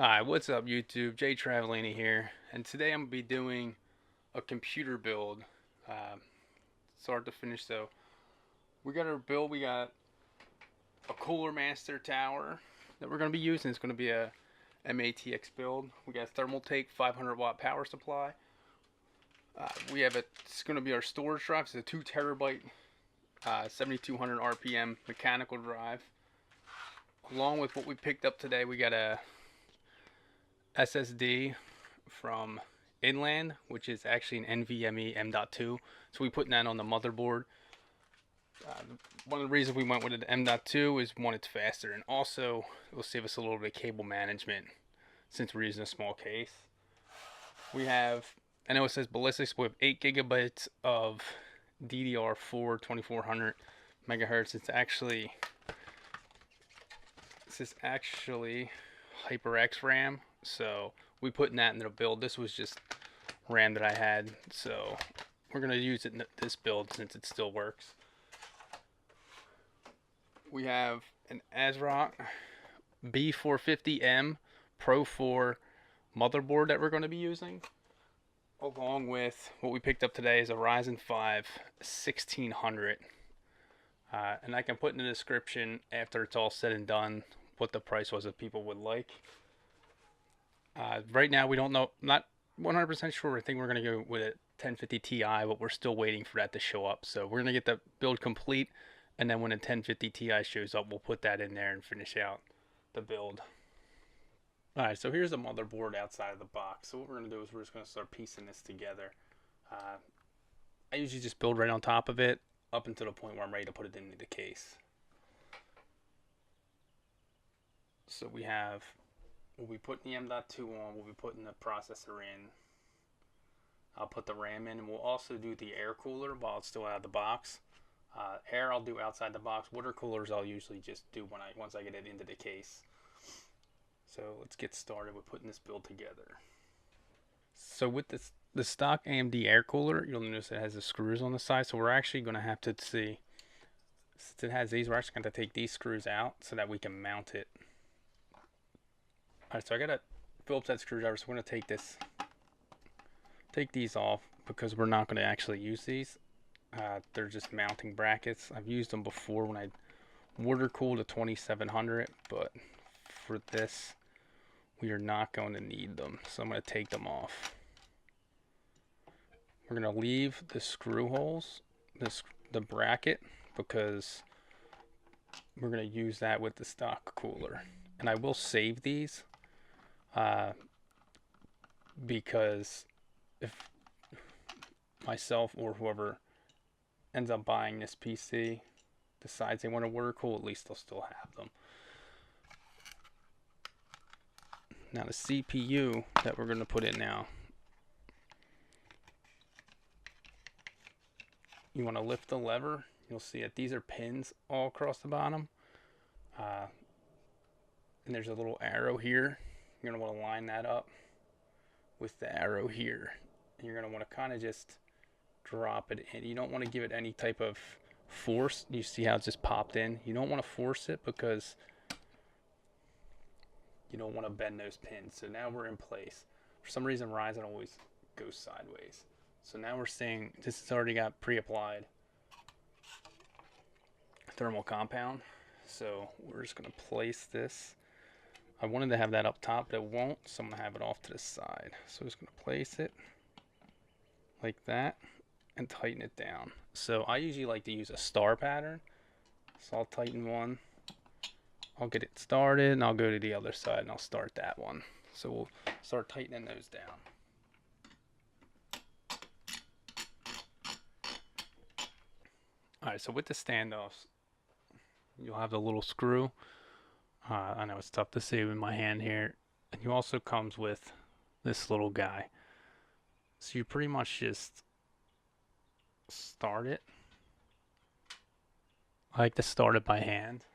Hi, what's up YouTube? Jtravaglini here, and today I'm going to be doing a computer build, start to finish. So we got our build, we got a Cooler Master tower that we're going to be using. It's going to be a MATX build. We got a Thermaltake 500 watt power supply. It's going to be our storage drive. It's a 2 terabyte 7200 RPM mechanical drive. Along with what we picked up today, we got a SSD from Inland, which is actually an NVMe M.2. So we put that on the motherboard. One of the reasons we went with an M.2 is one, it's faster, and also it will save us a little bit of cable management since we're using a small case. We have, I know it says ballistics, but we have 8 gigabytes of DDR4 2400 megahertz. This is actually HyperX RAM. So we put that in the build. This was just RAM that I had, so we're gonna use it in this build since it still works. We have an ASRock B450M Pro 4 motherboard that we're going to be using, along with what we picked up today is a Ryzen 5 1600. And I can put in the description after it's all said and done what the price was if people would like. Right now we don't know, not 100% sure. I think we're going to go with a 1050 Ti, but we're still waiting for that to show up. So we're going to get the build complete, and then when a 1050 Ti shows up, we'll put that in there and finish out the build. Alright, so here's the motherboard outside of the box. So what we're going to do is we're just going to start piecing this together. I usually just build right on top of it up until the point where I'm ready to put it into the case. So we'll be putting the M.2 on, we'll be putting the processor in. I'll put the RAM in, and we'll also do the air cooler while it's still out of the box. Air I'll do outside the box. Water coolers I'll usually just do once I get it into the case. So let's get started with putting this build together. So with the stock AMD air cooler, you'll notice it has the screws on the side. So we're actually going to have to see, since it has these, we're actually going to take these screws out so that we can mount it. Alright, so I got a Phillips head screwdriver, so we're going to take these off because we're not going to actually use these. They're just mounting brackets. I've used them before when I water cooled a 2700, but for this we are not going to need them, so I'm going to take them off. We're going to leave the screw holes, the bracket, because we're going to use that with the stock cooler. And I will save these because if myself or whoever ends up buying this PC decides they want to water cool, at least they'll still have them. Now the CPU that we're going to put in now, you want to lift the lever. You'll see that these are pins all across the bottom, and there's a little arrow here. You're going to want to line that up with the arrow here. And you're going to want to kind of just drop it in. You don't want to give it any type of force. You see how it just popped in? You don't want to force it because you don't want to bend those pins. So now we're in place. For some reason Ryzen always goes sideways. So now we're seeing this has already got pre-applied thermal compound. So we're just going to place this. I wanted to have that up top, but it won't, so I'm going to have it off to the side. So I'm just going to place it like that and tighten it down. So I usually like to use a star pattern. So I'll tighten one, I'll get it started, and I'll go to the other side and I'll start that one. So we'll start tightening those down. Alright, so with the standoffs, you'll have the little screw. I know it's tough to see with my hand here. And you also comes with this little guy. So you pretty much just start it. I like to start it by hand.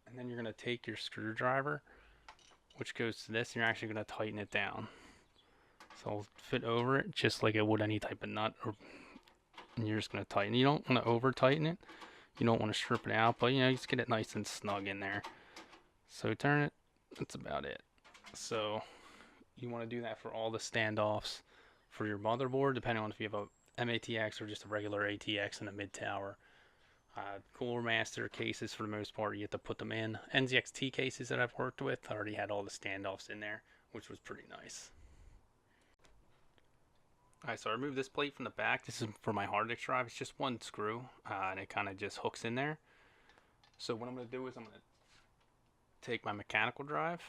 And then you're going to take your screwdriver, which goes to this, and you're actually going to tighten it down. So it'll fit over it just like it would any type of nut. And you're just going to tighten. You don't want to over tighten it. You don't want to strip it out, but you just get it nice and snug in there. So turn it, that's about it. So you want to do that for all the standoffs for your motherboard, depending on if you have a MATX or just a regular ATX in a mid tower. Cooler Master cases, for the most part, you have to put them in. NZXT cases that I've worked with already had all the standoffs in there, which was pretty nice. Alright, so I removed this plate from the back. This is for my hard disk drive. It's just one screw, and it kind of just hooks in there. So what I'm going to do is I'm going to take my mechanical drive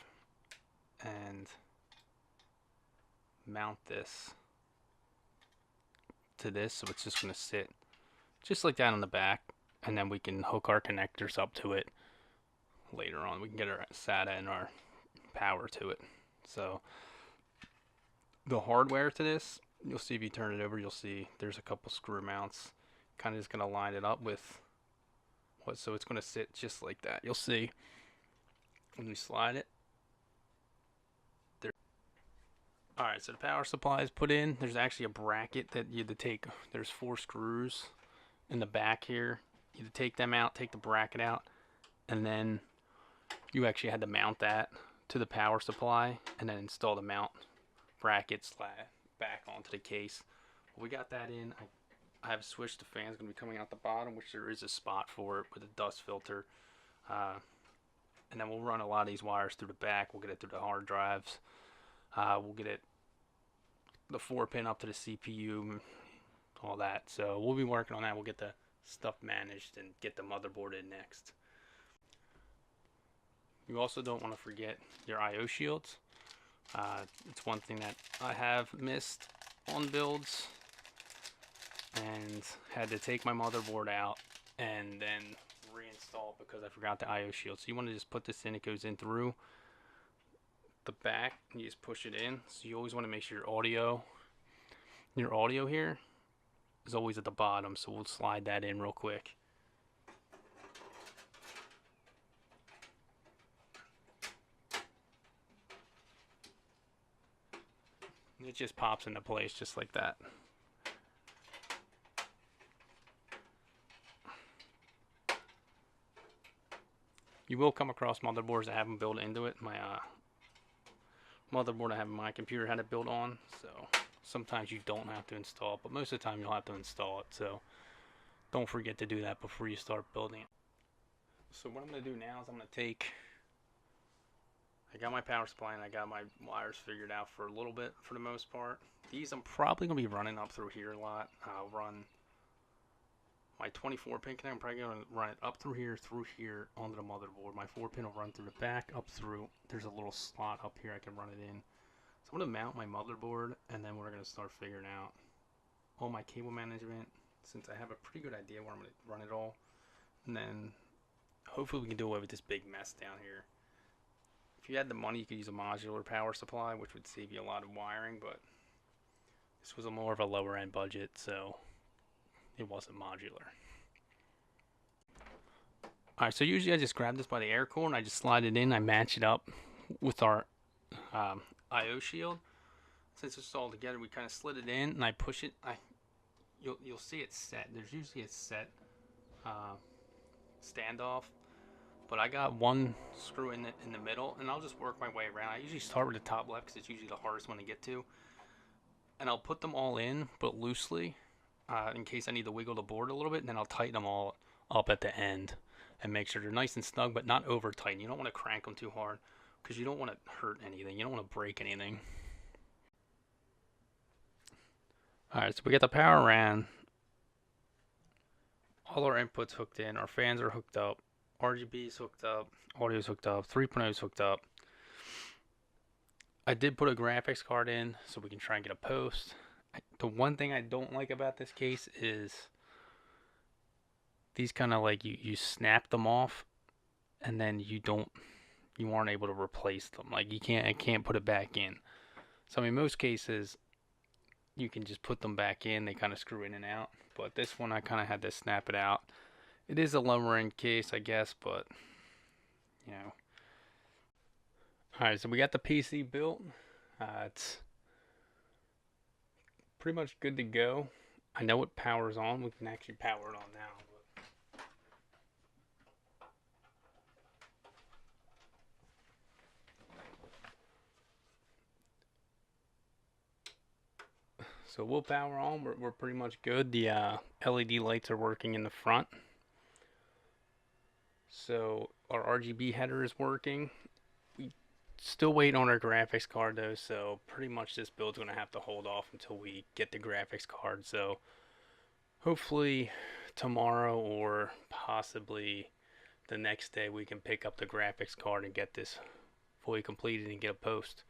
and mount this to this, so it's just going to sit just like that on the back, and then we can hook our connectors up to it later on. We can get our SATA and our power to it. So the hardware to this, you'll see if you turn it over, you'll see there's a couple screw mounts. Kind of just going to line it up with what, so it's going to sit just like that. You'll see when we slide it. Alright, so the power supply is put in. There's actually a bracket that you had to take. There's 4 screws in the back here. You had to take them out, take the bracket out, and then you actually had to mount that to the power supply and then install the mount brackets back onto the case. We got that in. I have switched the fans going to be coming out the bottom, which there is a spot for it with a dust filter. And then we'll run a lot of these wires through the back. We'll get it through the hard drives. We'll get it, the 4-pin up to the CPU, all that. So we'll be working on that. We'll get the stuff managed and get the motherboard in next. You also don't want to forget your I/O shields. It's one thing that I have missed on builds and had to take my motherboard out and then reinstall because I forgot the I/O shield. So you want to just put this in. It goes in through the back and you just push it in. So you always want to make sure your audio here is always at the bottom. So we'll slide that in real quick. It just pops into place just like that. You will come across motherboards that have them built into it. My motherboard I have in my computer had it built on, so sometimes you don't have to install it, but most of the time you'll have to install it, so don't forget to do that before you start building it. So what I'm going to do now is I'm going to take, I got my power supply and I got my wires figured out for a little bit for the most part. These I'm probably going to be running up through here a lot. I'll run my 24-pin connector, I'm probably going to run it up through here onto the motherboard. My 4-pin will run through the back, up through. There's a little slot up here I can run it in. So I'm going to mount my motherboard, and then we're going to start figuring out all my cable management, since I have a pretty good idea where I'm going to run it all. And then hopefully we can do away with this big mess down here. If you had the money, you could use a modular power supply, which would save you a lot of wiring, but this was a more of a lower end budget, so it wasn't modular. Alright, so usually I just grab this by the air cooler and I just slide it in. I match it up with our I/O shield. Since it's all together, we kind of slid it in and I push it. You'll see it set. There's usually a set standoff, but I got one screw in the middle, and I'll just work my way around. I usually start with the top left because it's usually the hardest one to get to, and I'll put them all in, but loosely. In case I need to wiggle the board a little bit, and then I'll tighten them all up at the end and make sure they're nice and snug, but not over tight. You don't want to crank them too hard because you don't want to hurt anything. You don't want to break anything. Alright, so we got the power ran. All our inputs hooked in. Our fans are hooked up. RGB's hooked up. Audio's hooked up. 3.0's hooked up. I did put a graphics card in so we can try and get a post. The one thing I don't like about this case is these kind of like you snap them off and then you aren't able to replace them. Like I can't put it back in. So in most cases you can just put them back in. They kind of screw in and out. But this one I kind of had to snap it out. It is a lower end case, I guess, but you know. Alright, so we got the PC built. It's pretty much good to go. I know it powers on. We can actually power it on now. So we'll power on. We're pretty much good. The LED lights are working in the front. So our RGB header is working. We still wait on our graphics card though, so pretty much this build's gonna have to hold off until we get the graphics card. So hopefully tomorrow or possibly the next day we can pick up the graphics card and get this fully completed and get a post.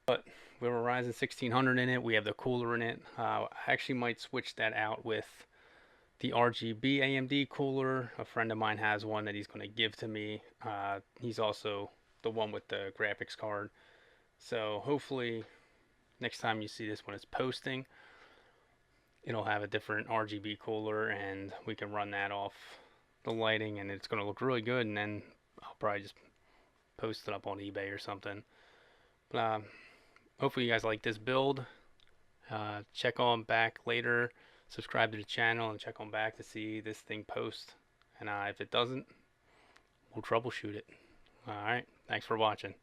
But we have a Ryzen 1600 in it. We have the cooler in it. I actually might switch that out with the RGB AMD cooler. A friend of mine has one that he's going to give to me. He's also the one with the graphics card. So hopefully next time you see this when it's posting, it'll have a different RGB cooler and we can run that off the lighting and it's going to look really good. And then I'll probably just post it up on eBay or something. But hopefully you guys like this build. Check on back later. Subscribe to the channel and check on back to see this thing post. And if it doesn't, we'll troubleshoot it. Alright, thanks for watching.